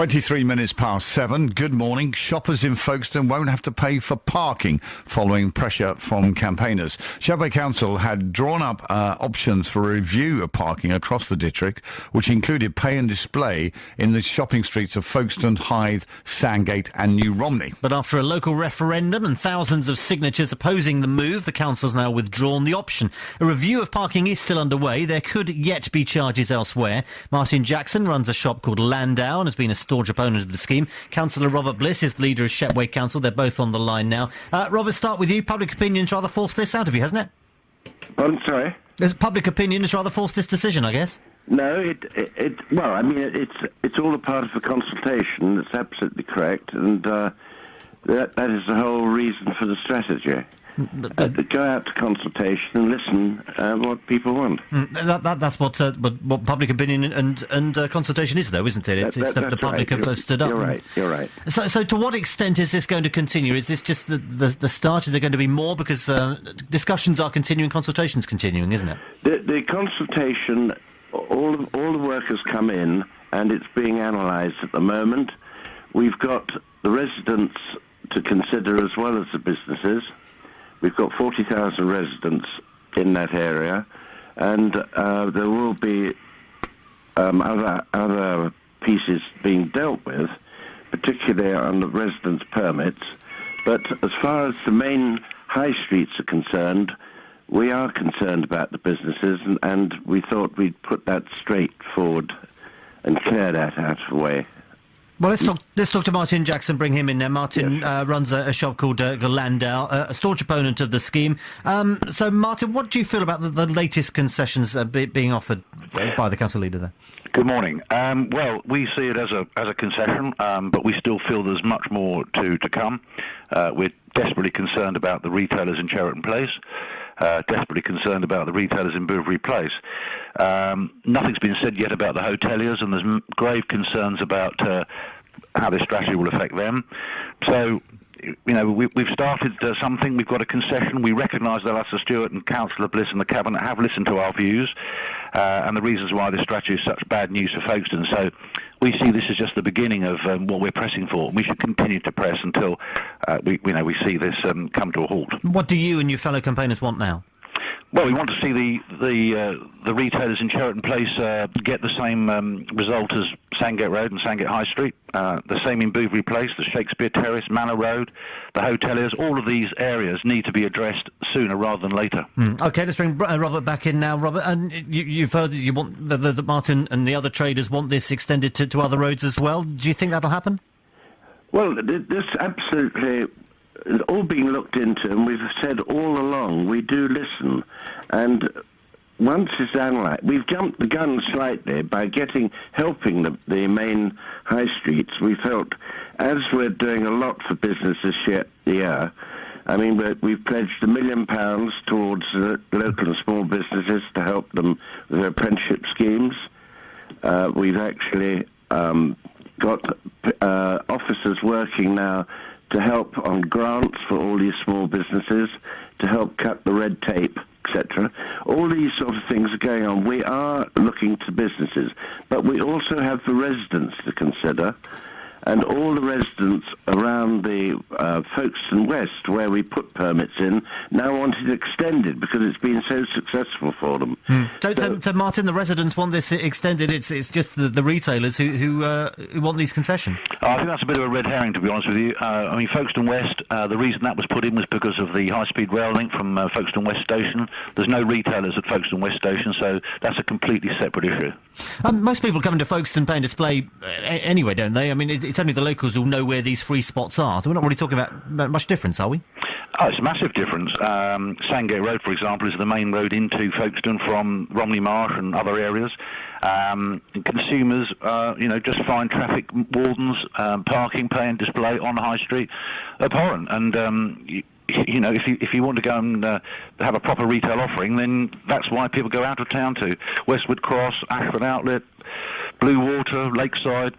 23 minutes past 7. Good morning. Shoppers in Folkestone won't have to pay for parking following pressure from campaigners. Sandgate Council had drawn up options for a review of parking across the district, which included pay and display in the shopping streets of Folkestone, Hythe, Sandgate and New Romney. But after a local referendum and thousands of signatures opposing the move, the council's now withdrawn the option. A review of parking is still underway. There could yet be charges elsewhere. Martyn Jackson runs a shop called Landau and has been a staunch opponent of the scheme. Councillor Robert Bliss is the leader of Shepway Council. They're both on the line now. Robert, start with you. Public opinion's rather forced this out of you, hasn't it? I'm sorry? Public opinion has rather forced this decision, I guess. No, well, I mean, it's all a part of the consultation. That's absolutely correct, and that is the whole reason for the strategy. Go out to consultation and listen what people want. That's what public opinion and consultation is, though, isn't it? It's the public right. have stood up. You're right. So to what extent is this going to continue? Is this just the start? Is there going to be more? Because discussions are continuing, consultation's continuing, isn't it? The consultation, all the work has come in, and it's being analysed at the moment. We've got the residents to consider as well as the businesses. We've got 40,000 residents in that area, and there will be other pieces being dealt with, particularly on the residents' permits. But as far as the main high streets are concerned, we are concerned about the businesses, and we thought we'd put that straight forward and clear that out of the way. Well, let's talk to Martyn Jackson, bring him in there. Martyn runs a shop called Landau, a staunch opponent of the scheme. So, Martyn, what do you feel about the latest concessions being offered by the council leader there? Good morning. Well, we see it as a concession, but we still feel there's much more to come. We're desperately concerned about the retailers in Cllr Bliss. Desperately concerned about the retailers in Bouverie Place. Nothing's been said yet about the hoteliers, and there's grave concerns about how this strategy will affect them. So, you know, we've started something. We've got a concession. We recognise that Alistair Stewart and Councillor Bliss and the Cabinet have listened to our views and the reasons why this strategy is such bad news for Folkestone. So we see this as just the beginning of what we're pressing for. We should continue to press until we see this come to a halt. What do you and your fellow campaigners want now? Well, we want to see the retailers in Cllr Place get the same result as Sandgate Road and Sandgate High Street, the same in Bouverie Place, the Shakespeare Terrace, Manor Road, the hoteliers. All of these areas need to be addressed sooner rather than later. OK, let's bring Robert back in now. Robert, and you've heard that you want that Martyn and the other traders want this extended to other roads as well. Do you think that'll happen? Well, this absolutely... It's all being looked into, and we've said all along we do listen. And once it's analysed, we've jumped the gun slightly by helping the main high streets. We felt, as we're doing a lot for business this year, I mean, we've pledged £1 million towards local and small businesses to help them with their apprenticeship schemes. We've actually got officers working now to help on grants for all these small businesses, to help cut the red tape, etc. All these sort of things are going on. We are looking to businesses, but we also have the residents to consider, and all the residents around the Folkestone West, where we put permits in, now want it extended because it's been so successful for them. So, Martyn, the residents want this extended. It's just the retailers who want these concessions. I think that's a bit of a red herring, to be honest with you. I mean, Folkestone West, the reason that was put in was because of the high-speed rail link from Folkestone West Station. There's no retailers at Folkestone West Station, so that's a completely separate issue. Most people come to Folkestone Pay and Display anyway, don't they? I mean, it's only the locals who know where these free spots are. So we're not really talking about much difference, are we? Oh, it's a massive difference. Sandgate Road, for example, is the main road into Folkestone from Romney Marsh and other areas. Consumers, just find traffic wardens, parking, pay and display on the high street abhorrent. And if you want to go and have a proper retail offering, then that's why people go out of town to Westwood Cross, Ashford Outlet, Blue Water, Lakeside.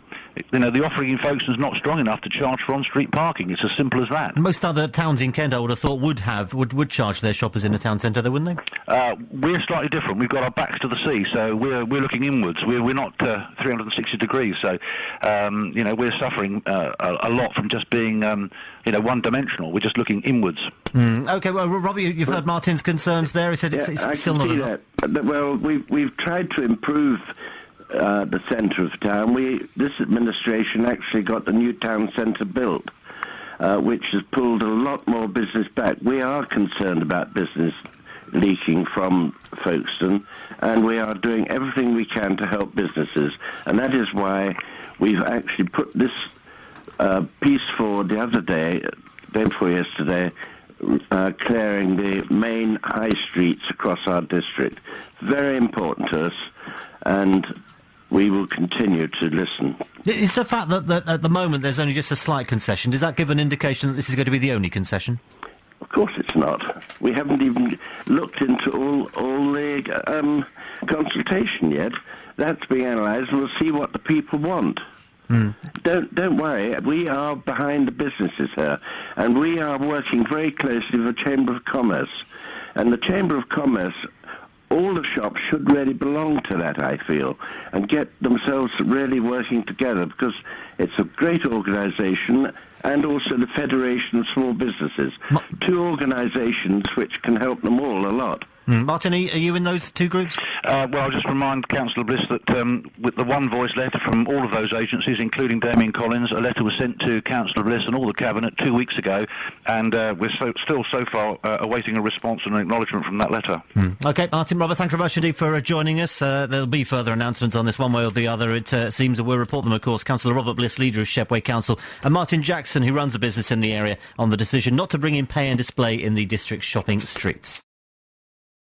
The offering in Folkestone is not strong enough to charge for on-street parking. It's as simple as that. Most other towns in Kent, I would have thought, would charge their shoppers in the town centre, though, wouldn't they? We're slightly different. We've got our backs to the sea, so we're looking inwards. We're not 360 degrees, so we're suffering a lot from just being one-dimensional. We're just looking inwards. OK, well, Robbie, you've heard Martyn's concerns there. He said it's still not enough. Well, we've tried to improve the centre of town. This administration actually got the new town centre built, which has pulled a lot more business back. We are concerned about business leaking from Folkestone, and we are doing everything we can to help businesses. And that is why we've actually put this piece forward the other day before yesterday, clearing the main high streets across our district. Very important to us, and we will continue to listen. Is the fact that at the moment there's only just a slight concession, does that give an indication that this is going to be the only concession? Of course it's not. We haven't even looked into all the consultation yet. That's being analysed, and we'll see what the people want. Don't worry, we are behind the businesses here, and we are working very closely with the Chamber of Commerce. And the Chamber of Commerce, all the shops should really belong to that, I feel, and get themselves really working together, because it's a great organisation, and also the Federation of Small Businesses. Two organisations which can help them all a lot. Martyn, are you in those two groups? Well, I'll just remind Cllr Bliss that with the one voice letter from all of those agencies, including Damien Collins, a letter was sent to Cllr Bliss and all the Cabinet 2 weeks ago, and we're still so far awaiting a response and an acknowledgement from that letter. OK, Martyn, Robert, thank you very much indeed for joining us. There'll be further announcements on this one way or the other. It seems that we'll report them, of course. Councillor Robert Bliss, leader of Shepway Council, and Martyn Jackson, who runs a business in the area, on the decision not to bring in pay and display in the district's shopping streets.